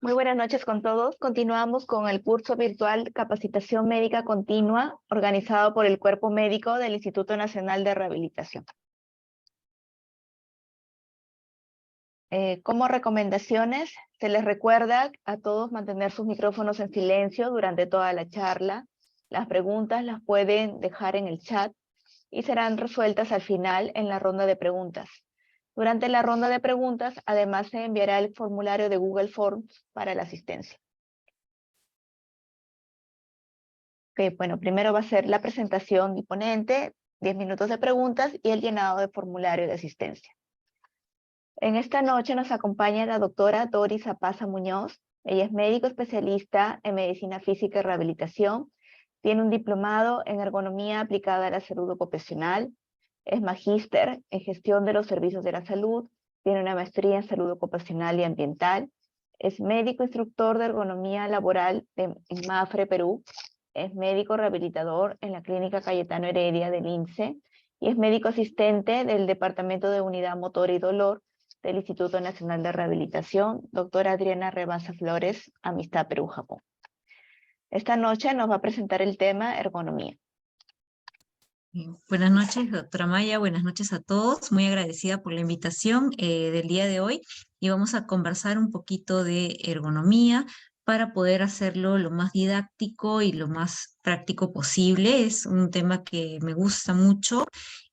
Muy buenas noches con todos. Continuamos con el curso virtual Capacitación Médica Continua, organizado por el Cuerpo Médico del Instituto Nacional de Rehabilitación. Como recomendaciones, se les recuerda a todos mantener sus micrófonos en silencio durante toda la charla. Las preguntas las pueden dejar en el chat y serán resueltas al final en la ronda de preguntas. Durante la ronda de preguntas, además se enviará el formulario de Google Forms para la asistencia. Bueno, primero va a ser la presentación y ponente, 10 minutos de preguntas y el llenado de formulario de asistencia. En esta noche nos acompaña la doctora Doris Apaza Muñoz. Ella es médico especialista en medicina física y rehabilitación. Tiene un diplomado en ergonomía aplicada a la salud ocupacional. Es magíster en gestión de los servicios de la salud. Tiene una maestría en salud ocupacional y ambiental. Es médico instructor de ergonomía laboral en MAFRE, Perú. Es médico rehabilitador en la Clínica Cayetano Heredia del INSE y es médico asistente del Departamento de Unidad Motor y Dolor del Instituto Nacional de Rehabilitación, doctora Adriana Rebaza Flores, Amistad Perú-Japón. Esta noche nos va a presentar el tema ergonomía. Buenas noches, doctora Maya, buenas noches a todos. Muy agradecida por la invitación del día de hoy y vamos a conversar un poquito de ergonomía para poder hacerlo lo más didáctico y lo más práctico posible. Es un tema que me gusta mucho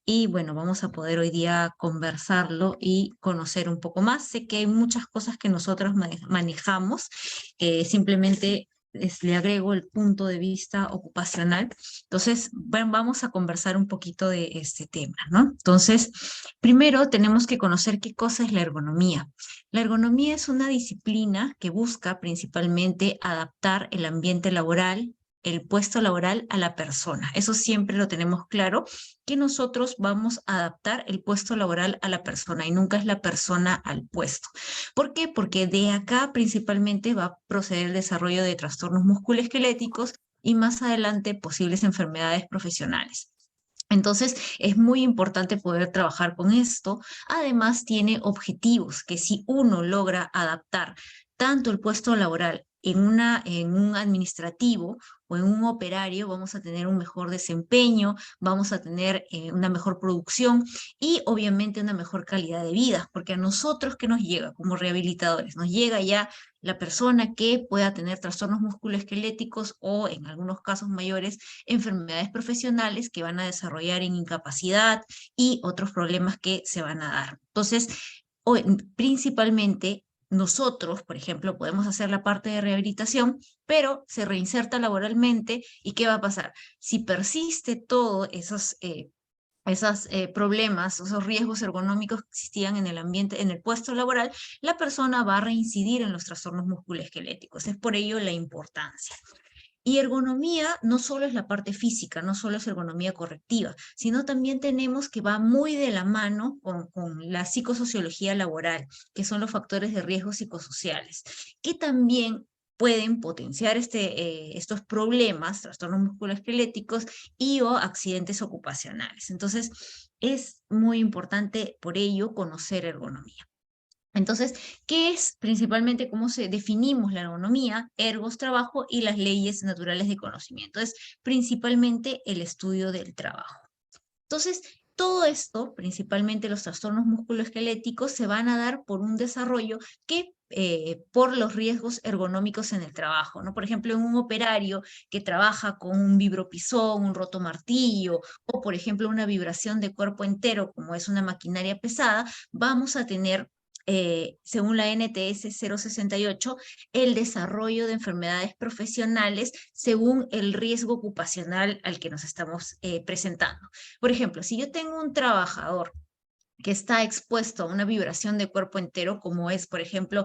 y bueno, vamos a poder hoy día conversarlo y conocer un poco más. Sé que hay muchas cosas que nosotros manejamos, simplemente le agrego el punto de vista ocupacional. Entonces, bueno, vamos a conversar un poquito de este tema, ¿no? Entonces, primero tenemos que conocer qué cosa es la ergonomía. La ergonomía es una disciplina que busca principalmente adaptar el ambiente laboral, el puesto laboral a la persona. Eso siempre lo tenemos claro, que nosotros vamos a adaptar el puesto laboral a la persona y nunca es la persona al puesto. ¿Por qué? Porque de acá principalmente va a proceder el desarrollo de trastornos musculoesqueléticos y más adelante posibles enfermedades profesionales. Entonces, es muy importante poder trabajar con esto. Además, tiene objetivos que si uno logra adaptar tanto el puesto laboral en un administrativo o en un operario, vamos a tener un mejor desempeño, vamos a tener una mejor producción y obviamente una mejor calidad de vida, porque a nosotros que nos llega como rehabilitadores, nos llega ya la persona que pueda tener trastornos musculoesqueléticos o en algunos casos mayores enfermedades profesionales que van a desarrollar en incapacidad y otros problemas que se van a dar. Entonces, principalmente nosotros, por ejemplo, podemos hacer la parte de rehabilitación, pero se reinserta laboralmente y ¿qué va a pasar? Si persiste todos esos problemas, esos riesgos ergonómicos que existían en el ambiente, en el puesto laboral, la persona va a reincidir en los trastornos musculoesqueléticos. Es por ello la importancia. Y ergonomía no solo es la parte física, no solo es ergonomía correctiva, sino también tenemos que va muy de la mano con la psicosociología laboral, que son los factores de riesgo psicosociales, que también pueden potenciar estos problemas, trastornos musculoesqueléticos y o accidentes ocupacionales. Entonces, es muy importante por ello conocer ergonomía. Entonces, ¿qué es principalmente cómo definimos la ergonomía? Ergos, trabajo y las leyes naturales de conocimiento. Es principalmente el estudio del trabajo. Entonces, todo esto, principalmente los trastornos musculoesqueléticos, se van a dar por un desarrollo que por los riesgos ergonómicos en el trabajo, ¿no? Por ejemplo, en un operario que trabaja con un vibropisón, un rotomartillo, o por ejemplo una vibración de cuerpo entero, como es una maquinaria pesada, vamos a tener según la NTS 068, el desarrollo de enfermedades profesionales según el riesgo ocupacional al que nos estamos presentando. Por ejemplo, si yo tengo un trabajador que está expuesto a una vibración de cuerpo entero, como es, por ejemplo,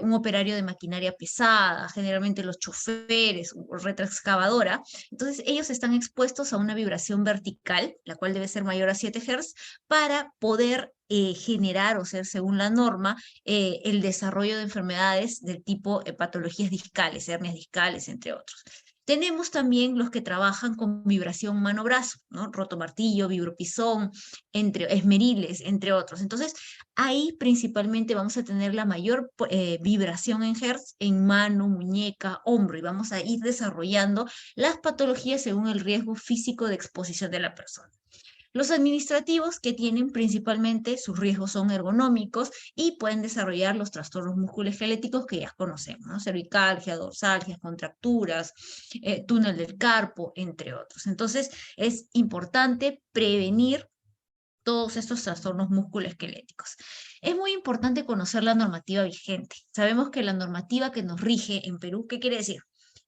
un operario de maquinaria pesada, generalmente los choferes o retroexcavadora, entonces ellos están expuestos a una vibración vertical, la cual debe ser mayor a 7 Hz, para poder generar, o sea, según la norma, el desarrollo de enfermedades del tipo patologías discales, hernias discales, entre otros. Tenemos también los que trabajan con vibración mano-brazo, ¿no? Rotomartillo, vibropisón, esmeriles, entre otros. Entonces, ahí principalmente vamos a tener la mayor vibración en hertz en mano, muñeca, hombro, y vamos a ir desarrollando las patologías según el riesgo físico de exposición de la persona. Los administrativos, que tienen principalmente sus riesgos son ergonómicos y pueden desarrollar los trastornos musculoesqueléticos que ya conocemos, ¿no? Cervicalgia, dorsalgias, contracturas, túnel del carpo, entre otros. Entonces, es importante prevenir todos estos trastornos musculoesqueléticos. Es muy importante conocer la normativa vigente. Sabemos que la normativa que nos rige en Perú, ¿qué quiere decir?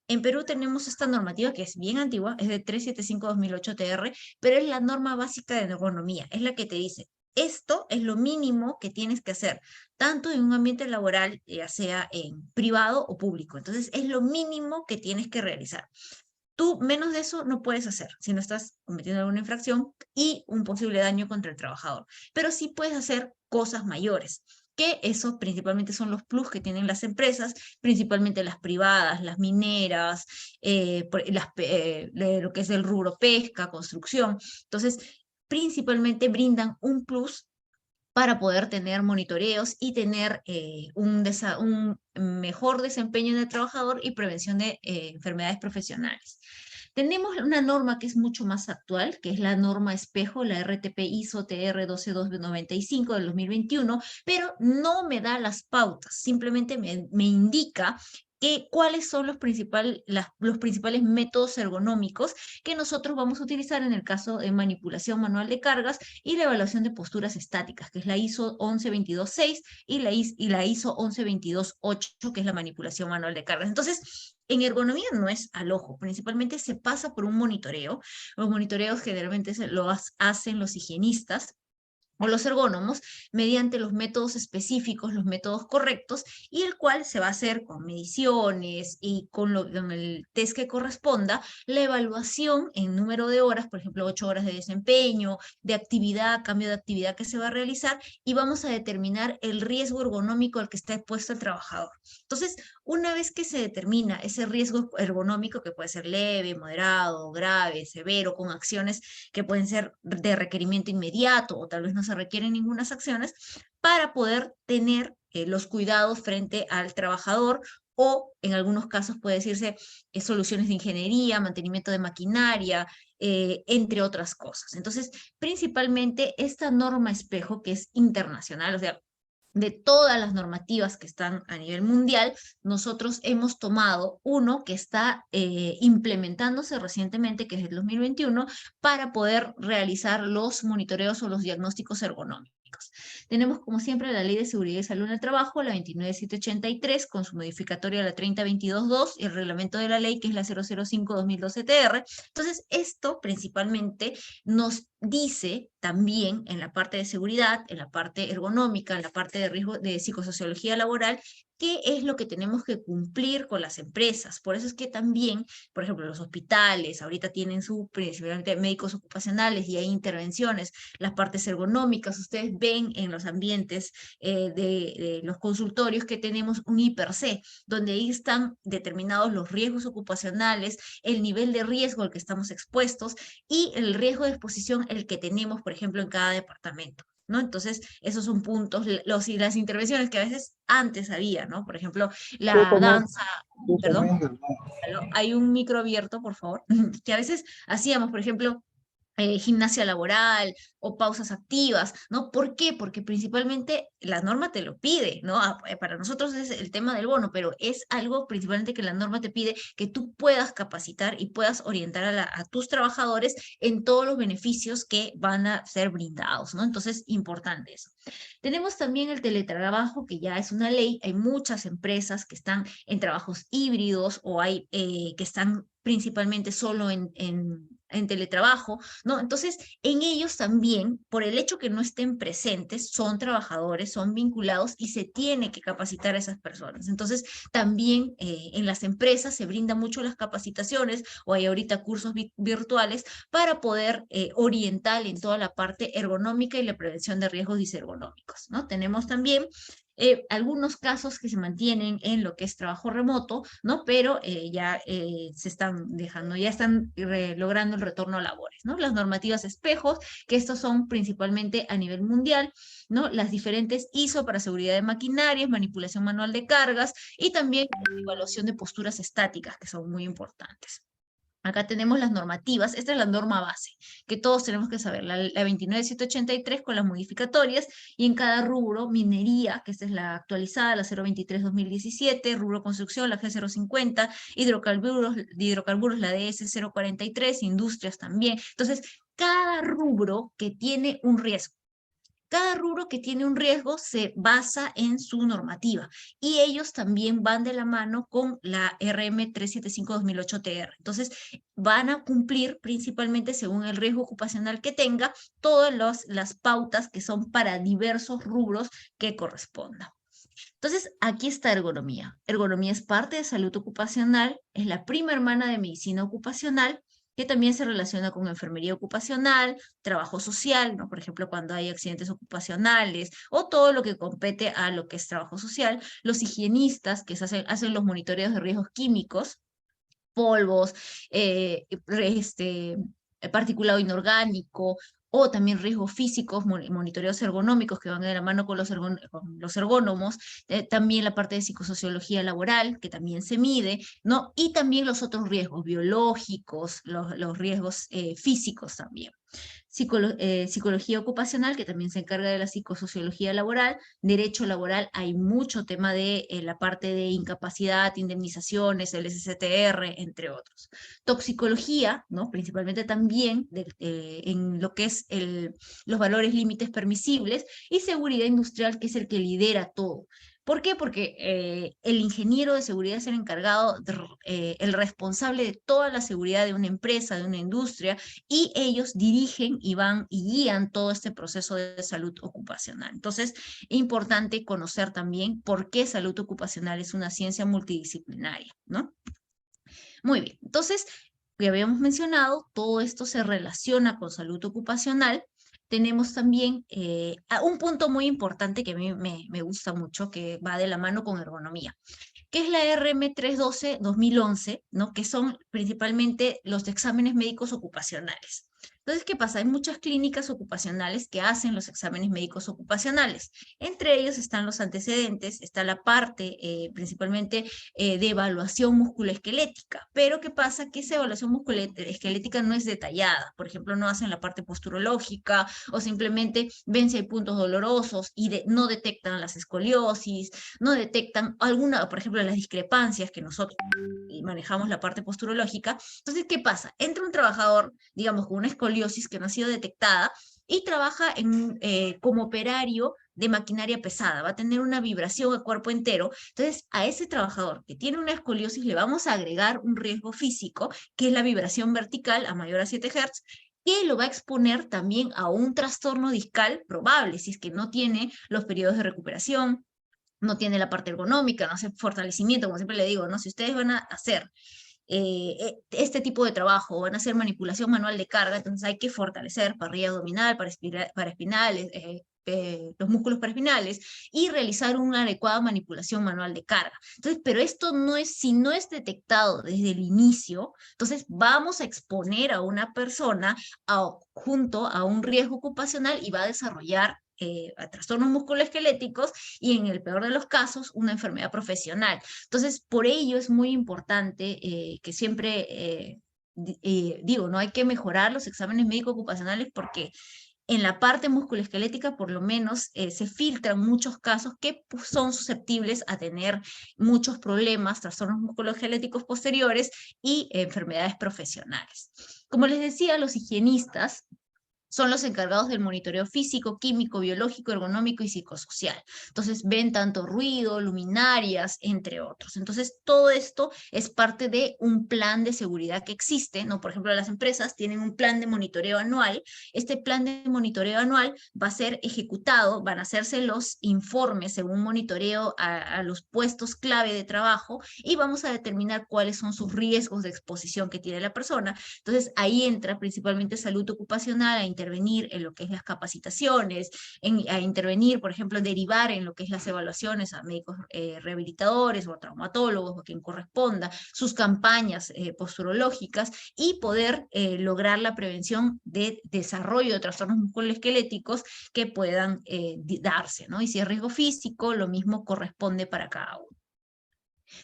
En Perú tenemos esta normativa que es bien antigua, es de 375-2008 TR, pero es la norma básica de ergonomía, es la que te dice, esto es lo mínimo que tienes que hacer, tanto en un ambiente laboral, ya sea en privado o público. Entonces, es lo mínimo que tienes que realizar. Tú menos de eso no puedes hacer si no estás cometiendo alguna infracción y un posible daño contra el trabajador. Pero sí puedes hacer cosas mayores, que eso principalmente son los plus que tienen las empresas, principalmente las privadas, las mineras, lo que es el rubro pesca, construcción. Entonces, principalmente brindan un plus para poder tener monitoreos y tener un mejor desempeño del trabajador y prevención de enfermedades profesionales. Tenemos una norma que es mucho más actual, que es la norma espejo, la RTP ISO TR 12295 del 2021, pero no me da las pautas, simplemente me indica cuáles son los principales métodos ergonómicos que nosotros vamos a utilizar en el caso de manipulación manual de cargas y la evaluación de posturas estáticas, que es la ISO 11226 y la ISO 11228, que es la manipulación manual de cargas. Entonces, en ergonomía no es al ojo, principalmente se pasa por un monitoreo. Los monitoreos generalmente hacen los higienistas o los ergónomos mediante los métodos específicos, los métodos correctos, y el cual se va a hacer con mediciones y con el test que corresponda, la evaluación en número de horas, por ejemplo, 8 horas de desempeño, de actividad, cambio de actividad que se va a realizar, y vamos a determinar el riesgo ergonómico al que está expuesto el trabajador. Entonces, una vez que se determina ese riesgo ergonómico, que puede ser leve, moderado, grave, severo, con acciones que pueden ser de requerimiento inmediato o tal vez no se requieren ninguna acciones, para poder tener los cuidados frente al trabajador, o en algunos casos puede decirse soluciones de ingeniería, mantenimiento de maquinaria, entre otras cosas. Entonces, principalmente esta norma espejo, que es internacional, o sea, de todas las normativas que están a nivel mundial, nosotros hemos tomado uno que está implementándose recientemente, que es el 2021, para poder realizar los monitoreos o los diagnósticos ergonómicos. Tenemos, como siempre, la Ley de Seguridad y Salud en el Trabajo, la 29783, con su modificatoria la 30222, y el reglamento de la ley, que es la 005-2012 TR. Entonces, esto principalmente nos dice también en la parte de seguridad, en la parte ergonómica, en la parte de riesgo de psicosociología laboral, qué es lo que tenemos que cumplir con las empresas. Por eso es que también, por ejemplo, los hospitales ahorita tienen principalmente médicos ocupacionales y hay intervenciones, las partes ergonómicas. Ustedes ven en los ambientes de los consultorios que tenemos un IPER-C, donde ahí están determinados los riesgos ocupacionales, el nivel de riesgo al que estamos expuestos y el riesgo de exposición el que tenemos, por ejemplo, en cada departamento, ¿no? Entonces, esos son puntos, y las intervenciones que a veces antes había, ¿no? Por ejemplo, la danza, perdón, hay un micro abierto, por favor, que a veces hacíamos, por ejemplo, gimnasia laboral o pausas activas, ¿no? ¿Por qué? Porque principalmente la norma te lo pide, ¿no? Para nosotros es el tema del bono, pero es algo principalmente que la norma te pide que tú puedas capacitar y puedas orientar a tus trabajadores en todos los beneficios que van a ser brindados, ¿no? Entonces, importante eso. Tenemos también el teletrabajo, que ya es una ley. Hay muchas empresas que están en trabajos híbridos o hay que están principalmente solo en teletrabajo, ¿no? Entonces, en ellos también, por el hecho que no estén presentes, son trabajadores, son vinculados y se tiene que capacitar a esas personas. Entonces, también en las empresas se brindan mucho las capacitaciones, o hay ahorita cursos virtuales para poder orientar en toda la parte ergonómica y la prevención de riesgos disergonómicos, ¿no? Tenemos también algunos casos que se mantienen en lo que es trabajo remoto, ¿no? Pero ya se están dejando, ya están logrando el retorno a labores, ¿no? Las normativas espejos, que estos son principalmente a nivel mundial, ¿no? Las diferentes ISO para seguridad de maquinarias, manipulación manual de cargas y también evaluación de posturas estáticas, que son muy importantes. Acá tenemos las normativas, esta es la norma base, que todos tenemos que saber, la 29783 con las modificatorias, y en cada rubro, minería, que esta es la actualizada, la 023-2017, rubro construcción, la G050, hidrocarburos, la DS043, industrias también. Entonces, cada rubro que tiene un riesgo. Cada rubro que tiene un riesgo se basa en su normativa y ellos también van de la mano con la RM 375-2008-TR. Entonces, van a cumplir principalmente según el riesgo ocupacional que tenga todas las pautas que son para diversos rubros que correspondan. Entonces, aquí está ergonomía. Ergonomía es parte de salud ocupacional, es la prima hermana de medicina ocupacional, que también se relaciona con enfermería ocupacional, trabajo social, ¿no? Por ejemplo, cuando hay accidentes ocupacionales o todo lo que compete a lo que es trabajo social, los higienistas que hacen los monitoreos de riesgos químicos, polvos, particulado inorgánico, o también riesgos físicos, monitoreos ergonómicos que van de la mano con los ergónomos, también la parte de psicosociología laboral, que también se mide, ¿no? Y también los otros riesgos biológicos, los riesgos físicos también. Psicología ocupacional, que también se encarga de la psicosociología laboral, derecho laboral, hay mucho tema de la parte de incapacidad, indemnizaciones, el SSTR, entre otros. Toxicología, ¿no? Principalmente también en lo que es los valores límites permisibles, y seguridad industrial, que es el que lidera todo. ¿Por qué? Porque el ingeniero de seguridad es el encargado, el responsable de toda la seguridad de una empresa, de una industria, y ellos dirigen y van y guían todo este proceso de salud ocupacional. Entonces, es importante conocer también por qué salud ocupacional es una ciencia multidisciplinaria, ¿no? Muy bien, entonces, ya habíamos mencionado, todo esto se relaciona con salud ocupacional. Tenemos también un punto muy importante que a mí me gusta mucho, que va de la mano con ergonomía, que es la RM 312-2011, ¿no? Que son principalmente los exámenes médicos ocupacionales. Entonces, ¿qué pasa? Hay muchas clínicas ocupacionales que hacen los exámenes médicos ocupacionales. Entre ellos están los antecedentes, está la parte principalmente de evaluación musculoesquelética. Pero ¿qué pasa? Que esa evaluación musculoesquelética no es detallada. Por ejemplo, no hacen la parte posturológica o simplemente ven si hay puntos dolorosos y no detectan las escoliosis, no detectan alguna, por ejemplo, las discrepancias que nosotros manejamos la parte posturológica. Entonces, ¿qué pasa? Entra un trabajador, digamos, con una escoliosis que no ha sido detectada y trabaja como operario de maquinaria pesada, va a tener una vibración de cuerpo entero. Entonces, a ese trabajador que tiene una escoliosis le vamos a agregar un riesgo físico, que es la vibración vertical a mayor a 7 Hz, que lo va a exponer también a un trastorno discal probable, si es que no tiene los periodos de recuperación, no tiene la parte ergonómica, no hace fortalecimiento, como siempre le digo, ¿no? Si ustedes van a hacer este tipo de trabajo, van a hacer manipulación manual de carga, entonces hay que fortalecer parrilla abdominal, para espinales, los músculos paraespinales, y realizar una adecuada manipulación manual de carga. Entonces, pero esto no es, si no es detectado desde el inicio, entonces vamos a exponer a una persona junto a un riesgo ocupacional y va a desarrollar a trastornos musculoesqueléticos y, en el peor de los casos, una enfermedad profesional. Entonces, por ello es muy importante que siempre digo, no hay que mejorar los exámenes médicos ocupacionales, porque en la parte musculoesquelética por lo menos se filtran muchos casos que son susceptibles a tener muchos problemas, trastornos musculoesqueléticos posteriores y enfermedades profesionales. Como les decía, los higienistas son los encargados del monitoreo físico, químico, biológico, ergonómico y psicosocial. Entonces ven tanto ruido, luminarias, entre otros. Entonces todo esto es parte de un plan de seguridad que existe, ¿no? Por ejemplo, las empresas tienen un plan de monitoreo anual. Este plan de monitoreo anual va a ser ejecutado, van a hacerse los informes según monitoreo a los puestos clave de trabajo, y vamos a determinar cuáles son sus riesgos de exposición que tiene la persona. Entonces ahí entra principalmente salud ocupacional, a intervenir en lo que es las capacitaciones, a intervenir, por ejemplo, derivar en lo que es las evaluaciones a médicos rehabilitadores o a traumatólogos o a quien corresponda, sus campañas posturológicas y poder lograr la prevención de desarrollo de trastornos musculoesqueléticos que puedan darse, ¿no? Y si es riesgo físico, lo mismo corresponde para cada uno.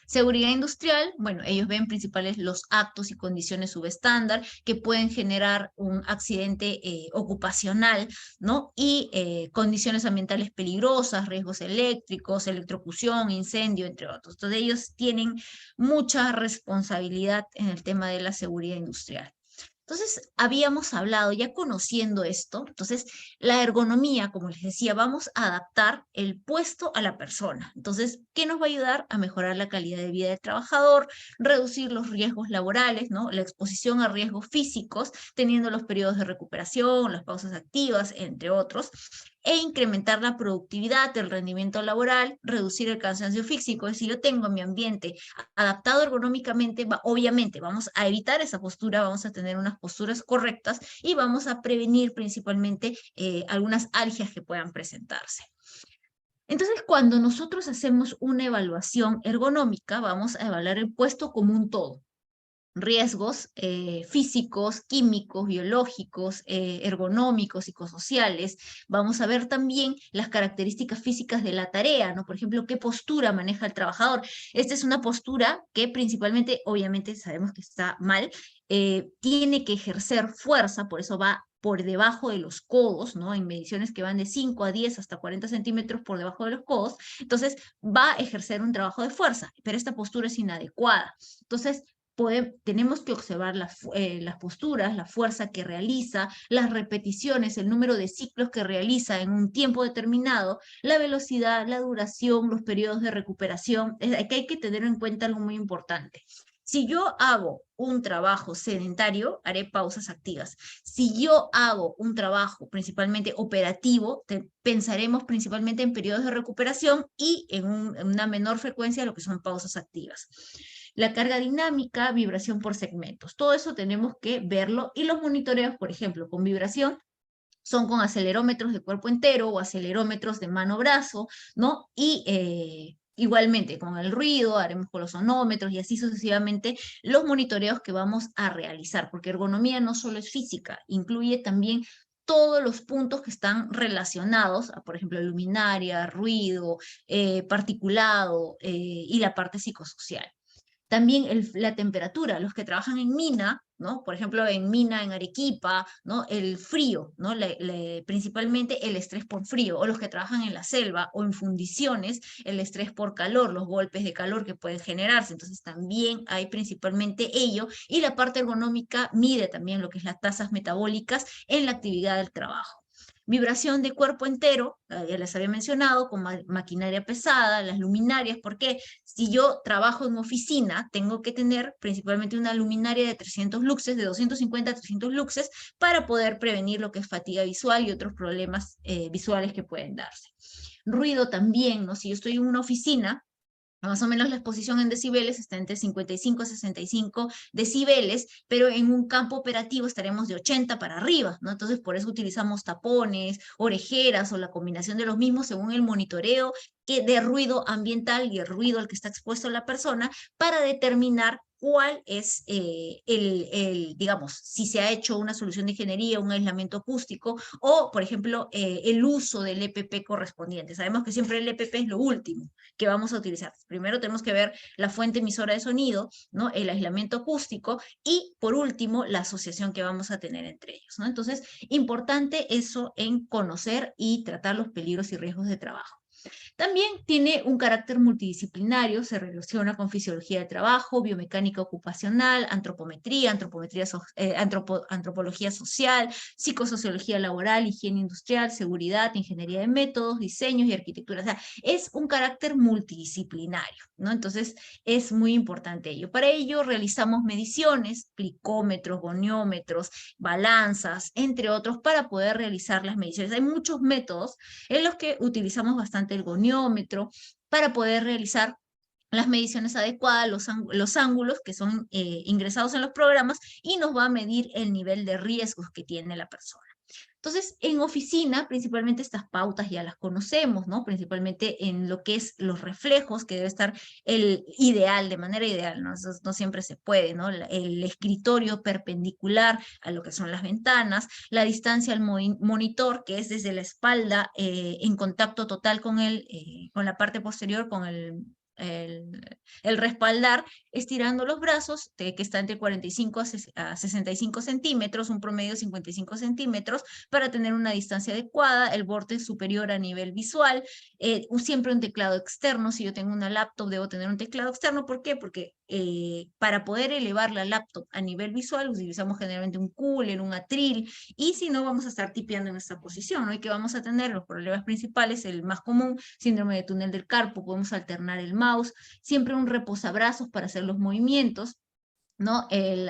Seguridad industrial, bueno, ellos ven principales los actos y condiciones subestándar que pueden generar un accidente ocupacional, ¿no? Y condiciones ambientales peligrosas, riesgos eléctricos, electrocución, incendio, entre otros. Entonces ellos tienen mucha responsabilidad en el tema de la seguridad industrial. Entonces, habíamos hablado, ya conociendo esto, entonces la ergonomía, como les decía, vamos a adaptar el puesto a la persona. Entonces, ¿qué nos va a ayudar a mejorar la calidad de vida del trabajador, reducir los riesgos laborales, ¿no? La exposición a riesgos físicos, teniendo los periodos de recuperación, las pausas activas, entre otros, e incrementar la productividad, el rendimiento laboral, reducir el cansancio físico? Si yo tengo mi ambiente adaptado ergonómicamente, obviamente vamos a evitar esa postura, vamos a tener unas posturas correctas y vamos a prevenir principalmente algunas algias que puedan presentarse. Entonces, cuando nosotros hacemos una evaluación ergonómica, vamos a evaluar el puesto como un todo. Riesgos físicos, químicos, biológicos, ergonómicos, psicosociales. Vamos a ver también las características físicas de la tarea, ¿no? Por ejemplo, qué postura maneja el trabajador. Esta es una postura que principalmente, obviamente sabemos que está mal, tiene que ejercer fuerza, por eso va por debajo de los codos, ¿no? En mediciones que van de 5 a 10 hasta 40 centímetros por debajo de los codos. Entonces, va a ejercer un trabajo de fuerza, pero esta postura es inadecuada. Entonces, tenemos que observar las posturas, la fuerza que realiza, las repeticiones, el número de ciclos que realiza en un tiempo determinado, la velocidad, la duración, los periodos de recuperación. Aquí hay que tener en cuenta algo muy importante. Si yo hago un trabajo sedentario, haré pausas activas. Si yo hago un trabajo principalmente operativo, pensaremos principalmente en periodos de recuperación y en una menor frecuencia lo que son pausas activas. La carga dinámica, vibración por segmentos. Todo eso tenemos que verlo y los monitoreos, por ejemplo, con vibración, son con acelerómetros de cuerpo entero o acelerómetros de mano-brazo, ¿no? Y igualmente con el ruido, haremos con los sonómetros y así sucesivamente los monitoreos que vamos a realizar, porque ergonomía no solo es física, incluye también todos los puntos que están relacionados a, por ejemplo, luminaria, ruido, particulado y la parte psicosocial. También la temperatura, los que trabajan en mina, ¿no? Por ejemplo, en mina, en Arequipa, ¿no? El frío, ¿no? Principalmente el estrés por frío, o los que trabajan en la selva o en fundiciones, el estrés por calor, los golpes de calor que pueden generarse. Entonces también hay principalmente ello, y la parte ergonómica mide también lo que es las tasas metabólicas en la actividad del trabajo. Vibración de cuerpo entero, ya les había mencionado, con maquinaria pesada, las luminarias, porque si yo trabajo en oficina, tengo que tener principalmente una luminaria de 300 luxes, de 250 a 300 luxes, para poder prevenir lo que es fatiga visual y otros problemas visuales que pueden darse. Ruido también, ¿no? Si yo estoy en una oficina, más o menos la exposición en decibeles está entre 55 y 65 decibeles, pero en un campo operativo estaremos de 80 para arriba, ¿no? Entonces, por eso utilizamos tapones, orejeras o la combinación de los mismos según el monitoreo de ruido ambiental y el ruido al que está expuesto la persona para determinar cuál es digamos, si se ha hecho una solución de ingeniería, un aislamiento acústico o, por ejemplo, el uso del EPP correspondiente. Sabemos que siempre el EPP es lo último que vamos a utilizar. Primero tenemos que ver la fuente emisora de sonido, ¿no? El aislamiento acústico y, por último, la asociación que vamos a tener entre ellos, ¿no? Entonces, importante eso en conocer y tratar los peligros y riesgos de trabajo. También tiene un carácter multidisciplinario, se relaciona con fisiología de trabajo, biomecánica ocupacional, antropometría, antropología social, psicosociología laboral, higiene industrial, seguridad, ingeniería de métodos, diseños y arquitectura. O sea, es un carácter multidisciplinario, ¿no? Entonces, es muy importante ello. Para ello, realizamos mediciones, plicómetros, goniómetros, balanzas, entre otros, para poder realizar las mediciones. Hay muchos métodos en los que utilizamos bastante el goniómetro para poder realizar las mediciones adecuadas, los ángulos que son ingresados en los programas y nos va a medir el nivel de riesgos que tiene la persona. Entonces, en oficina, principalmente estas pautas ya las conocemos, ¿no? Principalmente en lo que es los reflejos, que debe estar el ideal, de manera ideal, ¿no? Eso no siempre se puede, ¿no? El escritorio perpendicular a lo que son las ventanas, la distancia al monitor, que es desde la espalda en contacto total con la parte posterior, con el respaldar, estirando los brazos, que está entre 45 a 65 centímetros, un promedio de 55 centímetros, para tener una distancia adecuada, el borde superior a nivel visual, siempre un teclado externo. Si yo tengo una laptop, debo tener un teclado externo. ¿Por qué? Porque para poder elevar la laptop a nivel visual, utilizamos generalmente un cooler, un atril, y si no, vamos a estar tipeando en esta posición, ¿no? Y que vamos a tener los problemas principales, el más común, síndrome de túnel del carpo, podemos alternar el mouse, siempre un reposabrazos para hacer los movimientos, ¿no?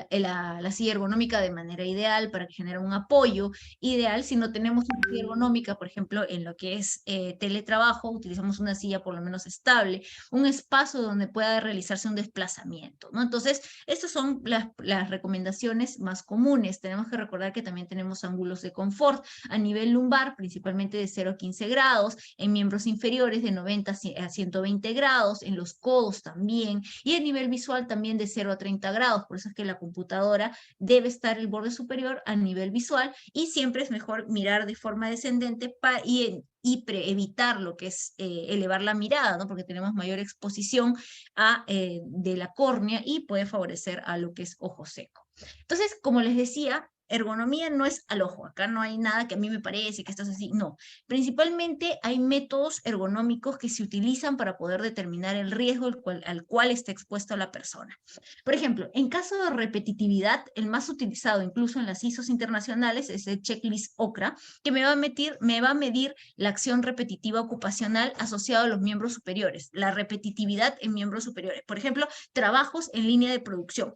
La silla ergonómica de manera ideal para que genere un apoyo ideal. Si no tenemos una silla ergonómica, por ejemplo, en lo que es teletrabajo, utilizamos una silla por lo menos estable, un espacio donde pueda realizarse un desplazamiento, ¿no? Entonces, estas son las recomendaciones más comunes. Tenemos que recordar que también tenemos ángulos de confort a nivel lumbar, principalmente de 0 a 15 grados, en miembros inferiores de 90 a 120 grados, en los codos también, y a nivel visual también de 0 a 30 grados. Por eso es que la computadora debe estar el borde superior a nivel visual, y siempre es mejor mirar de forma descendente evitar lo que es elevar la mirada, ¿no? Porque tenemos mayor exposición de la córnea y puede favorecer a lo que es ojo seco. Entonces, como les decía, ergonomía no es al ojo. Acá no hay nada que a mí me parece que estás así. No. Principalmente hay métodos ergonómicos que se utilizan para poder determinar el riesgo al cual está expuesta la persona. Por ejemplo, en caso de repetitividad, el más utilizado incluso en las ISOs internacionales es el checklist OCRA, que me va a medir la acción repetitiva ocupacional asociada a los miembros superiores, la repetitividad en miembros superiores. Por ejemplo, trabajos en línea de producción,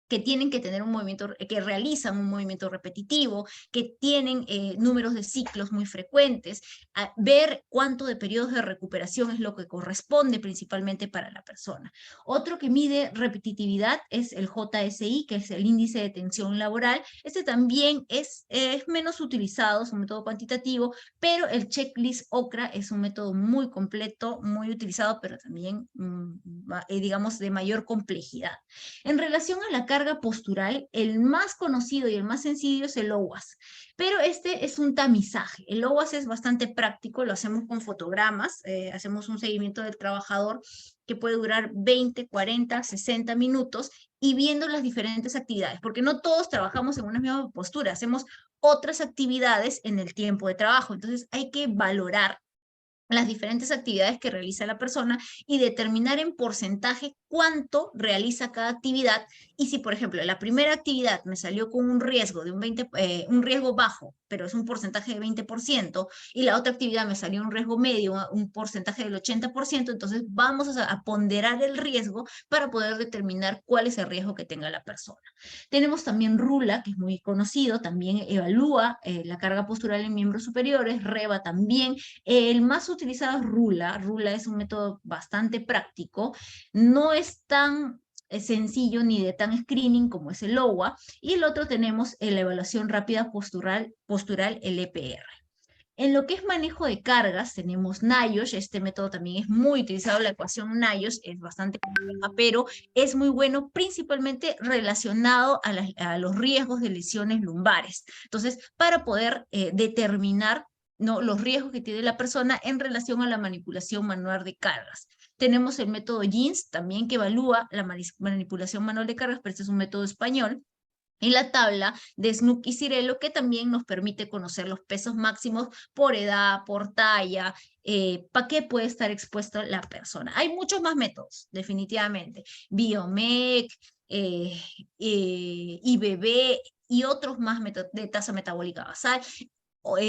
que tienen que tener un movimiento, que realizan un movimiento repetitivo, que tienen números de ciclos muy frecuentes, ver cuánto de periodos de recuperación es lo que corresponde principalmente para la persona. Otro que mide repetitividad es el JSI, que es el índice de tensión laboral. Este también es menos utilizado, es un método cuantitativo, pero el checklist OCRA es un método muy completo, muy utilizado, pero también, digamos, de mayor complejidad. En relación a la carga postural, el más conocido y el más sencillo es el OWASP, pero este es un tamizaje. El OWASP es bastante práctico, lo hacemos con fotogramas, hacemos un seguimiento del trabajador que puede durar 20, 40, 60 minutos, y viendo las diferentes actividades, porque no todos trabajamos en una misma postura, hacemos otras actividades en el tiempo de trabajo. Entonces hay que valorar las diferentes actividades que realiza la persona y determinar en porcentaje cuánto realiza cada actividad. Y si, por ejemplo, la primera actividad me salió con un riesgo de un riesgo bajo, pero es un porcentaje de 20%, y la otra actividad me salió un riesgo medio, un porcentaje del 80%, entonces vamos a ponderar el riesgo para poder determinar cuál es el riesgo que tenga la persona. Tenemos también RULA, que es muy conocido, también evalúa la carga postural en miembros superiores. REVA también. El más utilizado es RULA. RULA es un método bastante práctico, no es tan sencillo ni de tan screening como es el OWA, y el otro tenemos la evaluación rápida postural, el EPR. En lo que es manejo de cargas, tenemos NIOSH. Este método también es muy utilizado. La ecuación NIOSH es bastante compleja, pero es muy bueno, principalmente relacionado a los riesgos de lesiones lumbares. Entonces, para poder determinar, ¿no?, los riesgos que tiene la persona en relación a la manipulación manual de cargas. Tenemos el método JINS, también, que evalúa la manipulación manual de cargas, pero este es un método español. Y la tabla de Snook y Cirelo, que también nos permite conocer los pesos máximos por edad, por talla, para qué puede estar expuesta la persona. Hay muchos más métodos, definitivamente. Biomec, IBB y otros más métodos de tasa metabólica basal.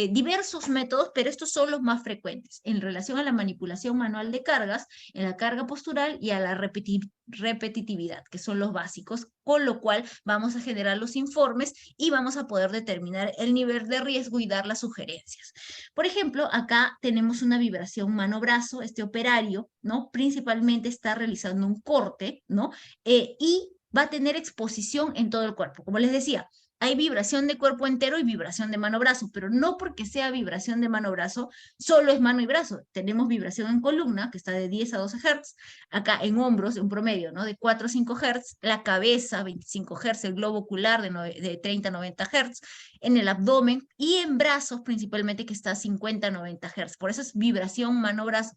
Diversos métodos, pero estos son los más frecuentes en relación a la manipulación manual de cargas, en la carga postural y a la repetitividad, que son los básicos, con lo cual vamos a generar los informes y vamos a poder determinar el nivel de riesgo y dar las sugerencias. Por ejemplo, acá tenemos una vibración mano-brazo. Este operario, ¿no?, principalmente está realizando un corte, ¿no? Y va a tener exposición en todo el cuerpo. Como les decía, hay vibración de cuerpo entero y vibración de mano-brazo, pero no porque sea vibración de mano-brazo, solo es mano y brazo. Tenemos vibración en columna, que está de 10 a 12 Hz, acá en hombros, un promedio, ¿no? De 4 a 5 Hz, la cabeza, 25 Hz, el globo ocular de 30 a 90 Hz, en el abdomen y en brazos principalmente que está a 50 a 90 Hz. Por eso es vibración mano-brazo,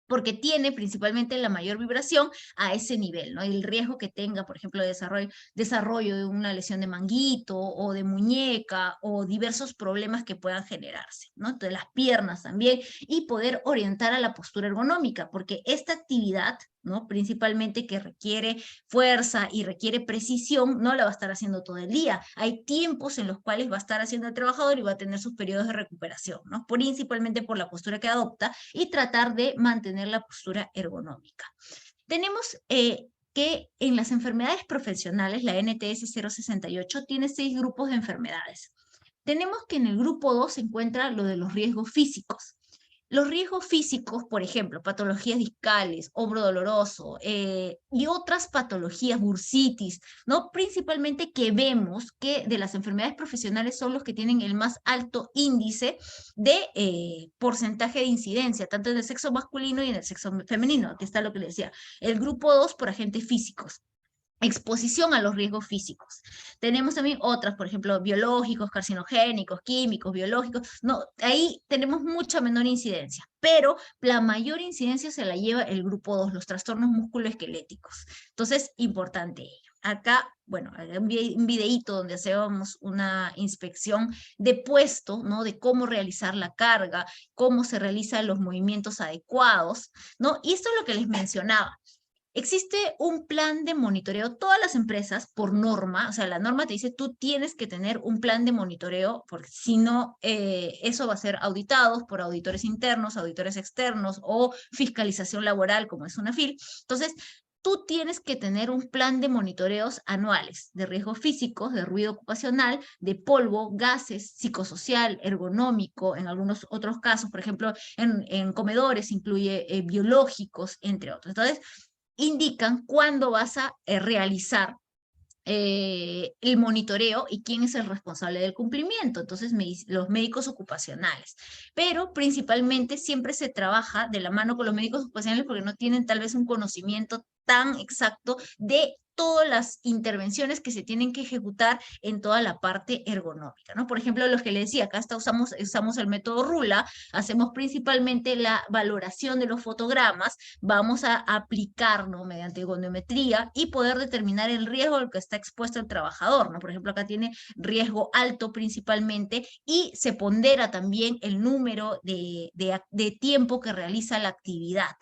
porque tiene principalmente la mayor vibración a ese nivel, ¿no? El riesgo que tenga, por ejemplo, desarrollo de una lesión de manguito o de muñeca o diversos problemas que puedan generarse, ¿no? Entonces las piernas también y poder orientar a la postura ergonómica, porque esta actividad, ¿no? Principalmente que requiere fuerza y requiere precisión, no la va a estar haciendo todo el día. Hay tiempos en los cuales va a estar haciendo el trabajador y va a tener sus periodos de recuperación, ¿no? Principalmente por la postura que adopta y tratar de mantener la postura ergonómica. Tenemos que en las enfermedades profesionales, la NTS 068 tiene 6 grupos de enfermedades. Tenemos que en el grupo 2 se encuentra lo de los riesgos físicos. Los riesgos físicos, por ejemplo, patologías discales, hombro doloroso y otras patologías, bursitis, ¿no? Principalmente que vemos que de las enfermedades profesionales son los que tienen el más alto índice de porcentaje de incidencia, tanto en el sexo masculino y en el sexo femenino. Aquí está lo que le decía. El grupo 2 por agentes físicos. Exposición a los riesgos físicos. Tenemos también otras, por ejemplo, biológicos, carcinogénicos, químicos, biológicos. No, ahí tenemos mucha menor incidencia, pero la mayor incidencia se la lleva el grupo 2, los trastornos musculoesqueléticos. Entonces, importante ello. Acá, bueno, un videíto donde hacemos una inspección de puesto, ¿no? De cómo realizar la carga, cómo se realizan los movimientos adecuados, ¿no? Y esto es lo que les mencionaba. Existe un plan de monitoreo. Todas las empresas, por norma, o sea, la norma te dice, tú tienes que tener un plan de monitoreo, porque si no, eso va a ser auditado por auditores internos, auditores externos o fiscalización laboral, como es una FIL. Entonces, tú tienes que tener un plan de monitoreos anuales de riesgos físicos, de ruido ocupacional, de polvo, gases, psicosocial, ergonómico, en algunos otros casos, por ejemplo, en comedores incluye biológicos, entre otros. Entonces, indican cuándo vas a realizar el monitoreo y quién es el responsable del cumplimiento. Entonces, los médicos ocupacionales. Pero principalmente siempre se trabaja de la mano con los médicos ocupacionales porque no tienen tal vez un conocimiento tan exacto de todas las intervenciones que se tienen que ejecutar en toda la parte ergonómica, ¿no? Por ejemplo, los que les decía, acá usamos el método RULA, hacemos principalmente la valoración de los fotogramas, vamos a aplicar, ¿no? Mediante goniometría y poder determinar el riesgo al que está expuesto el trabajador, ¿no? Por ejemplo, acá tiene riesgo alto principalmente y se pondera también el número de tiempo que realiza la actividad,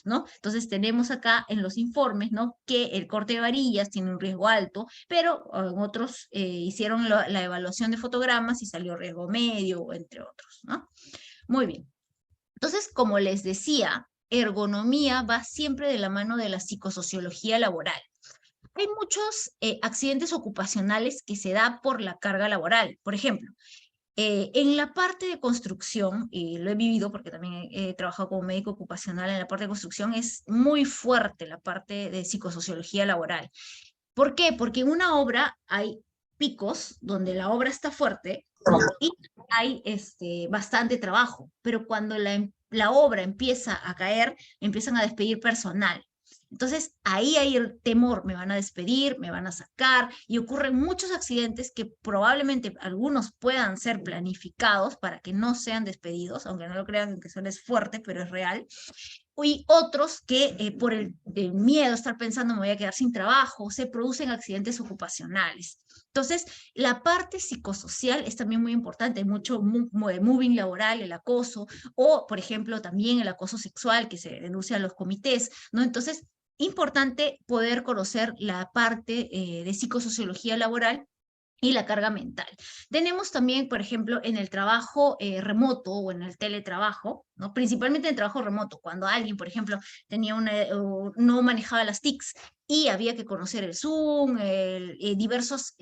¿no? Entonces tenemos acá en los informes, ¿no? Que el corte de varillas tiene un riesgo alto, pero en otros hicieron la evaluación de fotogramas y salió riesgo medio, entre otros, ¿no? Muy bien. Entonces, como les decía, ergonomía va siempre de la mano de la psicosociología laboral. Hay muchos accidentes ocupacionales que se da por la carga laboral. Por ejemplo, en la parte de construcción, y lo he vivido porque también he trabajado como médico ocupacional en la parte de construcción, es muy fuerte la parte de psicosociología laboral. ¿Por qué? Porque en una obra hay picos donde la obra está fuerte, ¿no? Y hay bastante trabajo, pero cuando la obra empieza a caer, empiezan a despedir personal. Entonces, ahí hay el temor, me van a despedir, me van a sacar, y ocurren muchos accidentes que probablemente algunos puedan ser planificados para que no sean despedidos, aunque no lo crean, que suene fuerte, pero es real. Y otros que por el miedo a estar pensando me voy a quedar sin trabajo, se producen accidentes ocupacionales. Entonces, la parte psicosocial es también muy importante, hay mucho moving laboral, el acoso, o por ejemplo también el acoso sexual que se denuncia a los comités, ¿no? Entonces, importante poder conocer la parte de psicosociología laboral y la carga mental. Tenemos también, por ejemplo, en el trabajo remoto o en el teletrabajo, ¿no? Principalmente en el trabajo remoto, cuando alguien, por ejemplo, no manejaba las TICs y había que conocer el Zoom, diversos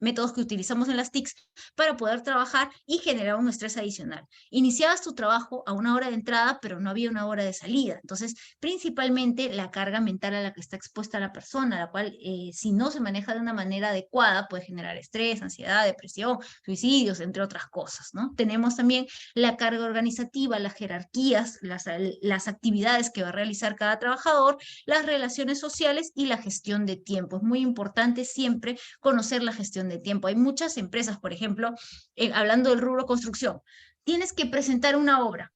métodos que utilizamos en las TICs para poder trabajar y generar un estrés adicional. Iniciabas tu trabajo a una hora de entrada, pero no había una hora de salida. Entonces, principalmente la carga mental a la que está expuesta la persona, la cual, si no se maneja de una manera adecuada, puede generar estrés, ansiedad, depresión, suicidios, entre otras cosas, ¿no? Tenemos también la carga organizativa, las jerarquías, las actividades que va a realizar cada trabajador, las relaciones sociales y la gestión de tiempo. Es muy importante siempre conocer la gestión de tiempo. Hay muchas empresas, por ejemplo, hablando del rubro construcción, tienes que presentar una obra,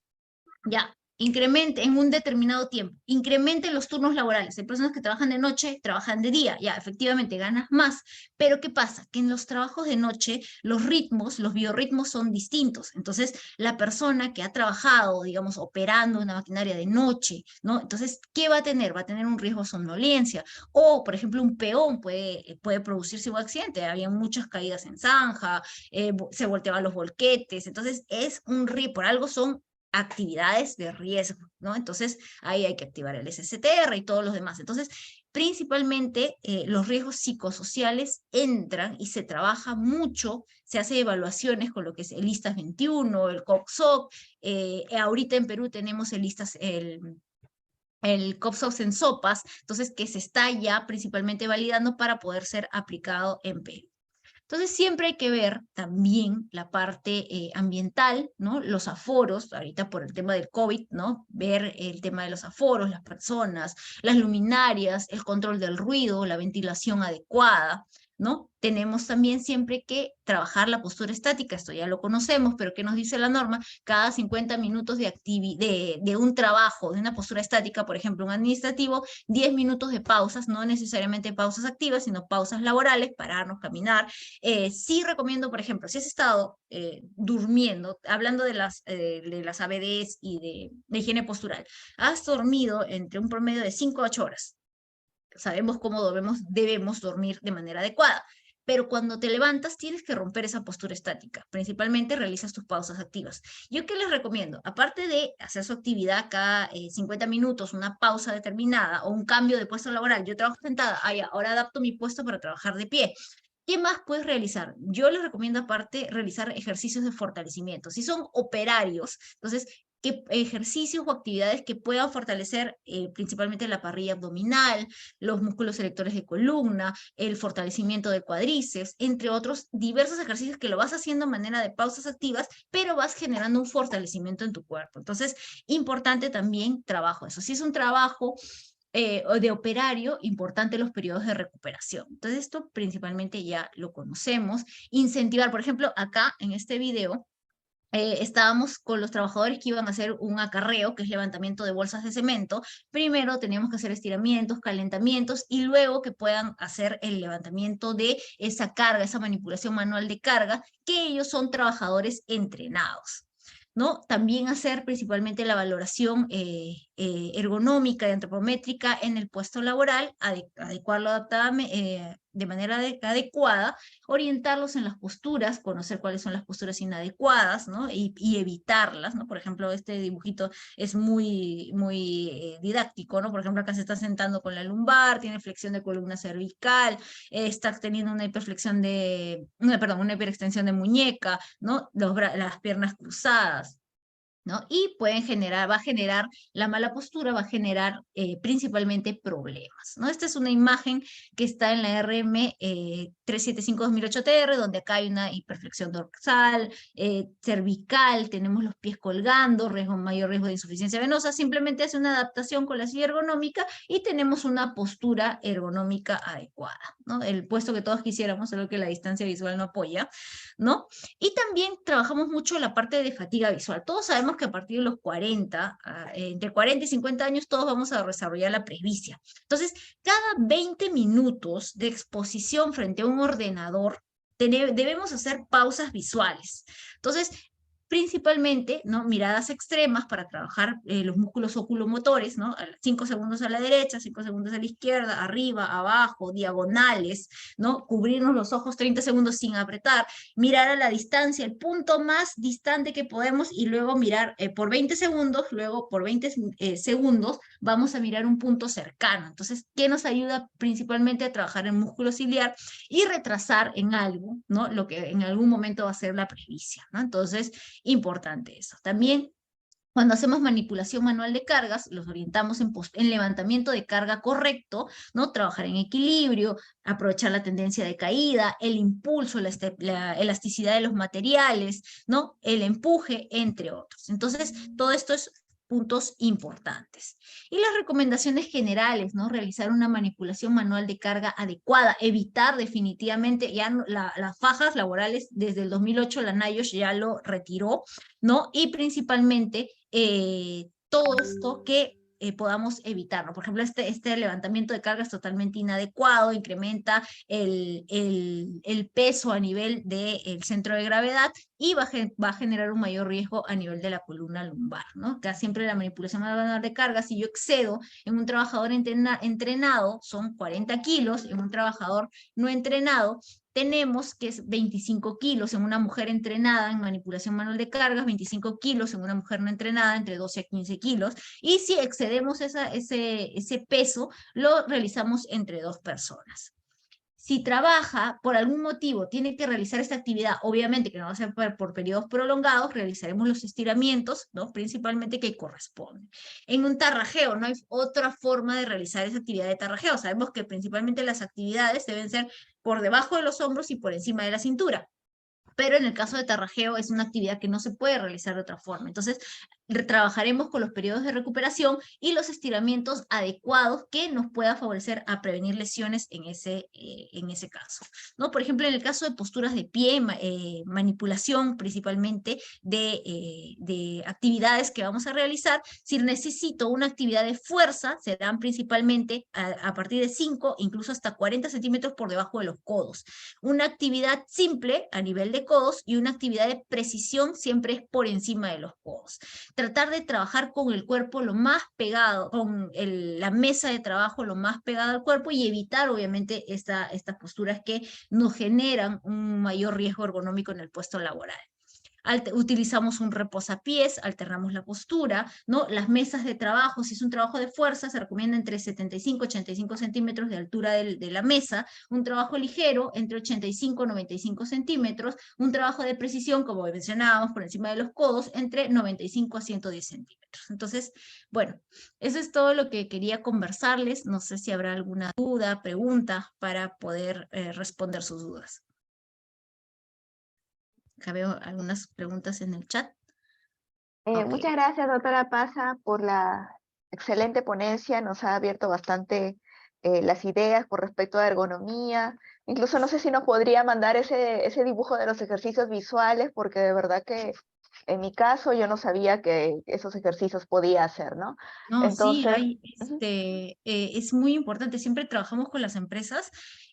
ya, incremente en un determinado tiempo, incrementen los turnos laborales. Hay personas que trabajan de noche, trabajan de día, ya, efectivamente ganas más, pero ¿qué pasa? Que en los trabajos de noche los ritmos, los biorritmos son distintos. Entonces, la persona que ha trabajado, digamos, operando una maquinaria de noche, ¿no? Entonces, ¿qué va a tener? Va a tener un riesgo de somnolencia, o, por ejemplo, un peón puede producirse un accidente. Había muchas caídas en zanja, se volteaban los volquetes, entonces es un riesgo, por algo son actividades de riesgo, ¿no? Entonces, ahí hay que activar el SSTR y todos los demás. Entonces, principalmente, los riesgos psicosociales entran y se trabaja mucho, se hace evaluaciones con lo que es el ISTAS 21, el COPSOC, ahorita en Perú tenemos el ISTAS, el COPSOC en sopas, entonces que se está ya principalmente validando para poder ser aplicado en Perú. Entonces siempre hay que ver también la parte ambiental, ¿no? Los aforos, ahorita por el tema del COVID, ¿no? Ver el tema de los aforos, las personas, las luminarias, el control del ruido, la ventilación adecuada, ¿no? Tenemos también siempre que trabajar la postura estática, esto ya lo conocemos, pero ¿qué nos dice la norma? Cada 50 minutos de un trabajo, de una postura estática, por ejemplo, un administrativo, 10 minutos de pausas, no necesariamente pausas activas, sino pausas laborales, pararnos, caminar. Sí recomiendo, por ejemplo, si has estado durmiendo, hablando de las ABDs y de higiene postural, has dormido entre un promedio de 5 a 8 horas. Sabemos cómo debemos dormir de manera adecuada, pero cuando te levantas tienes que romper esa postura estática, principalmente realizas tus pausas activas. ¿Yo qué les recomiendo? Aparte de hacer su actividad cada 50 minutos, una pausa determinada o un cambio de puesto laboral, yo trabajo sentada, ahora adapto mi puesto para trabajar de pie. ¿Qué más puedes realizar? Yo les recomiendo aparte realizar ejercicios de fortalecimiento. Si son operarios, entonces ejercicios o actividades que puedan fortalecer principalmente la parrilla abdominal, los músculos erectores de columna, el fortalecimiento de cuádriceps, entre otros diversos ejercicios que lo vas haciendo de manera de pausas activas, pero vas generando un fortalecimiento en tu cuerpo. Entonces, importante también trabajo eso. Si es un trabajo de operario, importante los periodos de recuperación. Entonces, esto principalmente ya lo conocemos. Incentivar, por ejemplo, acá en este video, estábamos con los trabajadores que iban a hacer un acarreo, que es levantamiento de bolsas de cemento. Primero teníamos que hacer estiramientos, calentamientos, y luego que puedan hacer el levantamiento de esa carga, esa manipulación manual de carga, que ellos son trabajadores entrenados, ¿no? También hacer principalmente la valoración ergonómica y antropométrica en el puesto laboral, adecuarlo de manera adecuada, orientarlos en las posturas, conocer cuáles son las posturas inadecuadas, ¿no? Y evitarlas, ¿no? Por ejemplo, este dibujito es muy didáctico, ¿no? Por ejemplo, acá se está sentando con la lumbar, tiene flexión de columna cervical, está teniendo una hiperflexión una hiperextensión de muñeca, ¿no? Las piernas cruzadas, ¿no? Y va a generar, la mala postura va a generar principalmente problemas, ¿no? Esta es una imagen que está en la RM 375-2008-TR, donde acá hay una hiperflexión dorsal, cervical, tenemos los pies colgando, mayor riesgo de insuficiencia venosa, simplemente hace una adaptación con la silla ergonómica y tenemos una postura ergonómica adecuada, ¿no? El puesto que todos quisiéramos, solo que la distancia visual no apoya, ¿no? Y también trabajamos mucho la parte de fatiga visual. Todos sabemos que a partir de los 40, entre 40 y 50 años, todos vamos a desarrollar la presbicia. Entonces, cada 20 minutos de exposición frente a un ordenador, debemos hacer pausas visuales. Entonces, principalmente, ¿no? Miradas extremas para trabajar los músculos oculomotores, ¿no? 5 segundos a la derecha, 5 segundos a la izquierda, arriba, abajo, diagonales, ¿no? Cubrirnos los ojos 30 segundos sin apretar, mirar a la distancia, el punto más distante que podemos y luego mirar por 20 segundos, luego por 20 segundos vamos a mirar un punto cercano. Entonces, ¿qué nos ayuda principalmente a trabajar el músculo ciliar y retrasar en algo, ¿no? Lo que en algún momento va a ser la presbicia, ¿no? Entonces, importante eso. También cuando hacemos manipulación manual de cargas, los orientamos en levantamiento de carga correcto, ¿no? Trabajar en equilibrio, aprovechar la tendencia de caída, el impulso, la elasticidad de los materiales, ¿no? El empuje, entre otros. Entonces, todo esto es puntos importantes. Y las recomendaciones generales, ¿no? Realizar una manipulación manual de carga adecuada, evitar definitivamente, ya las fajas laborales, desde el 2008 la NIOSH ya lo retiró, ¿no? Y principalmente todo esto que podamos evitarlo. Por ejemplo, este levantamiento de carga es totalmente inadecuado, incrementa el peso a nivel del centro de gravedad y va a generar un mayor riesgo a nivel de la columna lumbar, ¿no? Que siempre la manipulación manual de carga, si yo excedo en un trabajador entrenado, son 40 kilos, en un trabajador no entrenado, tenemos que es 25 kilos en una mujer entrenada en manipulación manual de cargas, 25 kilos en una mujer no entrenada, entre 12 a 15 kilos, y si excedemos ese peso, lo realizamos entre 2 personas. Si trabaja, por algún motivo, tiene que realizar esta actividad, obviamente que no va a ser por periodos prolongados, realizaremos los estiramientos, ¿no? Principalmente que corresponden. En un tarrajeo, no hay otra forma de realizar esa actividad de tarrajeo. Sabemos que principalmente las actividades deben ser por debajo de los hombros y por encima de la cintura. Pero en el caso de tarrajeo es una actividad que no se puede realizar de otra forma. Entonces, trabajaremos con los periodos de recuperación y los estiramientos adecuados que nos pueda favorecer a prevenir lesiones en ese caso, ¿no? Por ejemplo, en el caso de posturas de pie, manipulación principalmente de actividades que vamos a realizar, si necesito una actividad de fuerza, serán principalmente a partir de 5, incluso hasta 40 centímetros por debajo de los codos. Una actividad simple a nivel de codos y una actividad de precisión siempre es por encima de los codos. Tratar de trabajar con el cuerpo lo más pegado, con la mesa de trabajo lo más pegada al cuerpo y evitar obviamente estas posturas que nos generan un mayor riesgo ergonómico en el puesto laboral. Utilizamos un reposapiés, alternamos la postura, ¿no? Las mesas de trabajo, si es un trabajo de fuerza, se recomienda entre 75 y 85 centímetros de altura de la mesa, un trabajo ligero entre 85 y 95 centímetros, un trabajo de precisión, como mencionábamos, por encima de los codos, entre 95 a 110 centímetros. Entonces, bueno, eso es todo lo que quería conversarles. No sé si habrá alguna duda, pregunta para poder responder sus dudas. Acá veo algunas preguntas en el chat. Okay. Muchas gracias, doctora Paza, por la excelente ponencia. Nos ha abierto bastante las ideas con respecto a ergonomía. Incluso no sé si nos podría mandar ese dibujo de los ejercicios visuales, porque de verdad que en mi caso yo no sabía que esos ejercicios podía hacer, ¿no? No, Entonces, sí, es muy importante. Siempre trabajamos con las empresas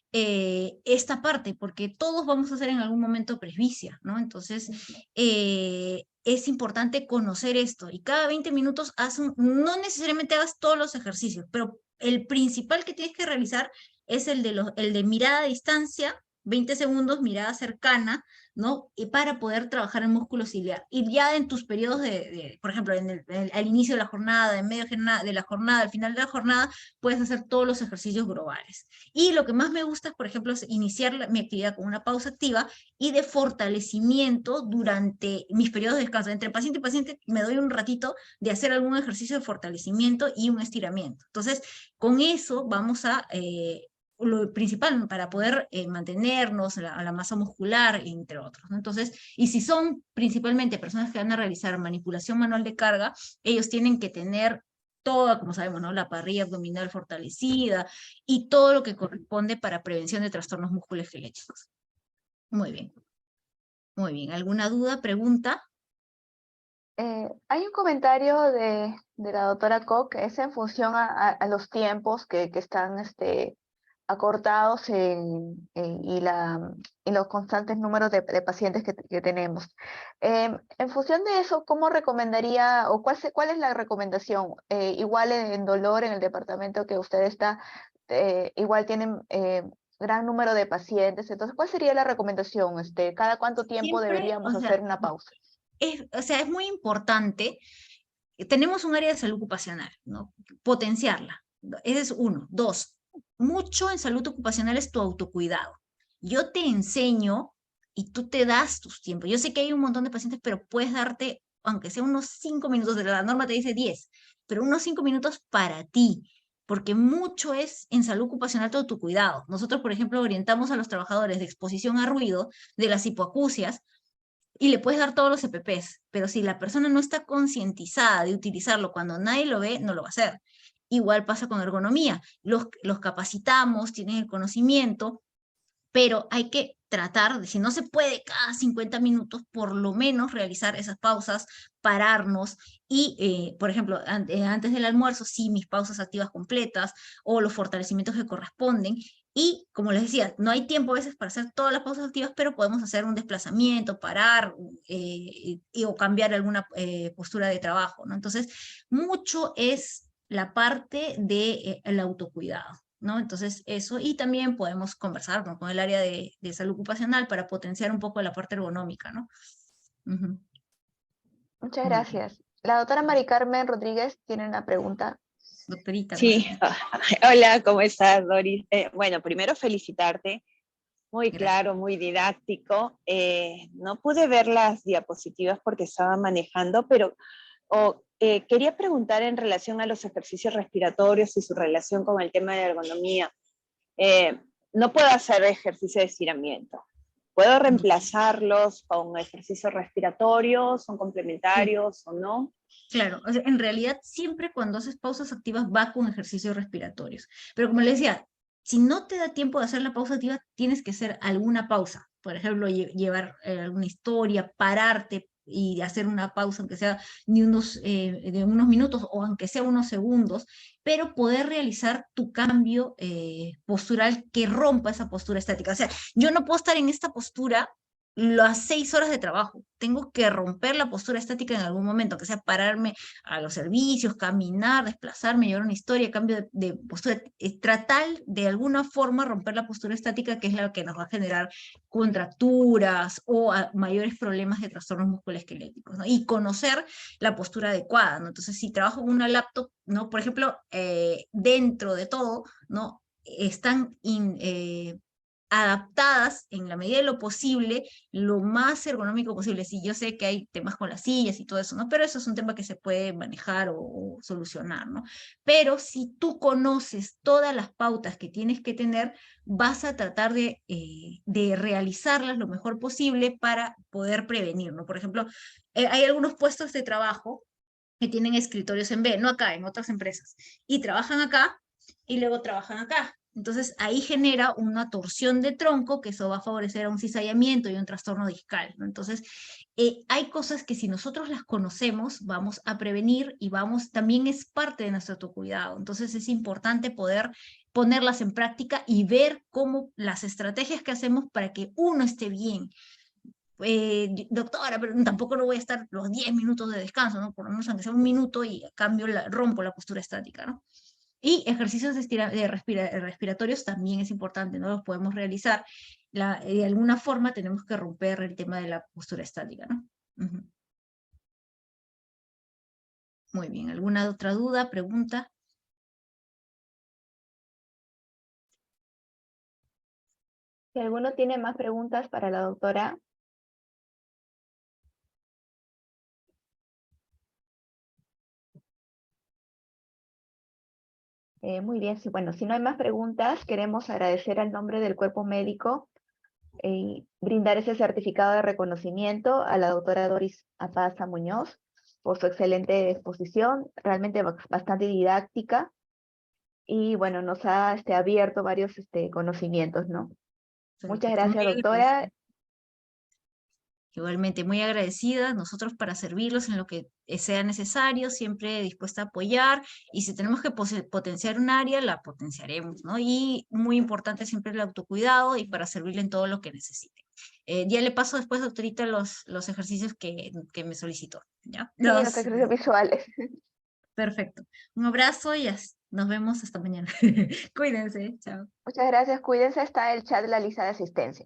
esta parte, porque todos vamos a hacer en algún momento presbicia, ¿no? Entonces, es importante conocer esto y cada 20 minutos no necesariamente hagas todos los ejercicios, pero el principal que tienes que realizar es el de mirada a distancia, 20 segundos, mirada cercana, ¿no? Y para poder trabajar el músculo ciliar. Y ya en tus periodos por ejemplo, al inicio de la jornada, en medio de la jornada, al final de la jornada, puedes hacer todos los ejercicios globales. Y lo que más me gusta, por ejemplo, es iniciar mi actividad con una pausa activa y de fortalecimiento durante mis periodos de descanso. Entre paciente y paciente me doy un ratito de hacer algún ejercicio de fortalecimiento y un estiramiento. Entonces, con eso vamos a lo principal para poder mantenernos, la masa muscular, entre otros, ¿no? Entonces, y si son principalmente personas que van a realizar manipulación manual de carga, ellos tienen que tener toda, como sabemos, ¿no? La parrilla abdominal fortalecida y todo lo que corresponde para prevención de trastornos musculoesqueléticos. Muy bien. Muy bien. ¿Alguna duda, pregunta? hay un comentario de la doctora Koch, que es en función a los tiempos que están acortados y los constantes números de pacientes que tenemos. En función de eso, ¿cómo recomendaría o cuál es la recomendación? Igual en dolor en el departamento que usted está, igual tienen gran número de pacientes, entonces, ¿cuál sería la recomendación? ¿Cada cuánto tiempo Siempre, deberíamos o sea, hacer una pausa? es muy importante. Tenemos un área de salud ocupacional, ¿no? Potenciarla. Ese es uno. Dos, mucho en salud ocupacional es tu autocuidado. Yo te enseño y tú te das tus tiempos. Yo sé que hay un montón de pacientes, pero puedes darte, aunque sea unos 5 minutos, de la norma te dice 10, pero unos 5 minutos para ti, porque mucho es en salud ocupacional todo tu cuidado. Nosotros, por ejemplo, orientamos a los trabajadores de exposición a ruido, de las hipoacusias, y le puedes dar todos los EPPs, pero si la persona no está concientizada de utilizarlo cuando nadie lo ve, no lo va a hacer. Igual pasa con ergonomía. Los capacitamos, tienen el conocimiento, pero hay que tratar de, si no se puede cada 50 minutos, por lo menos realizar esas pausas, pararnos y, por ejemplo, antes del almuerzo, sí, mis pausas activas completas o los fortalecimientos que corresponden. Y como les decía, no hay tiempo a veces para hacer todas las pausas activas, pero podemos hacer un desplazamiento, parar o cambiar alguna postura de trabajo, ¿no? Entonces, mucho es la parte del autocuidado, ¿no? Entonces, eso, y también podemos conversar, ¿no?, con el área de salud ocupacional para potenciar un poco la parte ergonómica, ¿no? Uh-huh. Muchas Muy bien. gracias. La doctora Mari Carmen Rodríguez tiene una pregunta. Doctorita. Sí, hola, ¿cómo estás, Doris? Bueno, primero felicitarte, muy Gracias. claro, muy didáctico. No pude ver las diapositivas porque estaba manejando, pero quería preguntar en relación a los ejercicios respiratorios y su relación con el tema de ergonomía. No puedo hacer ejercicio de estiramiento. ¿Puedo reemplazarlos con ejercicios respiratorios? ¿Son complementarios o no? Claro, o sea, en realidad siempre cuando haces pausas activas va con ejercicios respiratorios. Pero como les decía, si no te da tiempo de hacer la pausa activa, tienes que hacer alguna pausa. Por ejemplo, llevar alguna historia, pararte y hacer una pausa, aunque sea de unos minutos o aunque sea unos segundos, pero poder realizar tu cambio postural que rompa esa postura estática. O sea, yo no puedo estar en esta postura las 6 horas de trabajo. Tengo que romper la postura estática en algún momento, que sea pararme a los servicios, caminar, desplazarme, llevar una historia, cambio de postura, tratar de alguna forma romper la postura estática, que es la que nos va a generar contracturas o mayores problemas de trastornos musculoesqueléticos, ¿no? Y conocer la postura adecuada, ¿no? Entonces, si trabajo con una laptop, ¿no? Por ejemplo, dentro de todo, ¿no?, están adaptadas en la medida de lo posible, lo más ergonómico posible. Sí, yo sé que hay temas con las sillas y todo eso, ¿no? Pero eso es un tema que se puede manejar o solucionar, ¿no? Pero si tú conoces todas las pautas que tienes que tener, vas a tratar de realizarlas lo mejor posible para poder prevenir, ¿no? Por ejemplo, hay algunos puestos de trabajo que tienen escritorios en B, no acá, en otras empresas, y trabajan acá y luego trabajan acá. Entonces ahí genera una torsión de tronco, que eso va a favorecer a un cizallamiento y un trastorno discal, ¿no? Entonces hay cosas que si nosotros las conocemos, vamos a prevenir y también es parte de nuestro autocuidado. Entonces es importante poder ponerlas en práctica y ver cómo las estrategias que hacemos para que uno esté bien. Doctora, pero tampoco no voy a estar los 10 minutos de descanso, ¿no? Por lo menos aunque sea un minuto y rompo la postura estática, ¿no? Y ejercicios respiratorios también es importante, ¿no? Los podemos realizar. De alguna forma tenemos que romper el tema de la postura estática, ¿no? Uh-huh. Muy bien, ¿alguna otra duda, pregunta? Si alguno tiene más preguntas para la doctora. Muy bien, sí, bueno, si no hay más preguntas, queremos agradecer al nombre del cuerpo médico y brindar ese certificado de reconocimiento a la doctora Doris Apaza Muñoz por su excelente exposición, realmente bastante didáctica, y bueno, nos ha abierto varios conocimientos, ¿no? Muchas Perfecto, muy gracias, doctora. agradecida. Igualmente, muy agradecida, nosotros para servirlos en lo que sea necesario, siempre dispuesta a apoyar, y si tenemos que potenciar un área, la potenciaremos, ¿no? Y muy importante siempre el autocuidado y para servirle en todo lo que necesite. Ya le paso después, doctorita, los ejercicios que me solicitó, ¿ya? Sí, los ejercicios visuales. Perfecto. Un abrazo y nos vemos hasta mañana. Cuídense, chao. Muchas gracias, cuídense, está el chat de la lista de asistencia.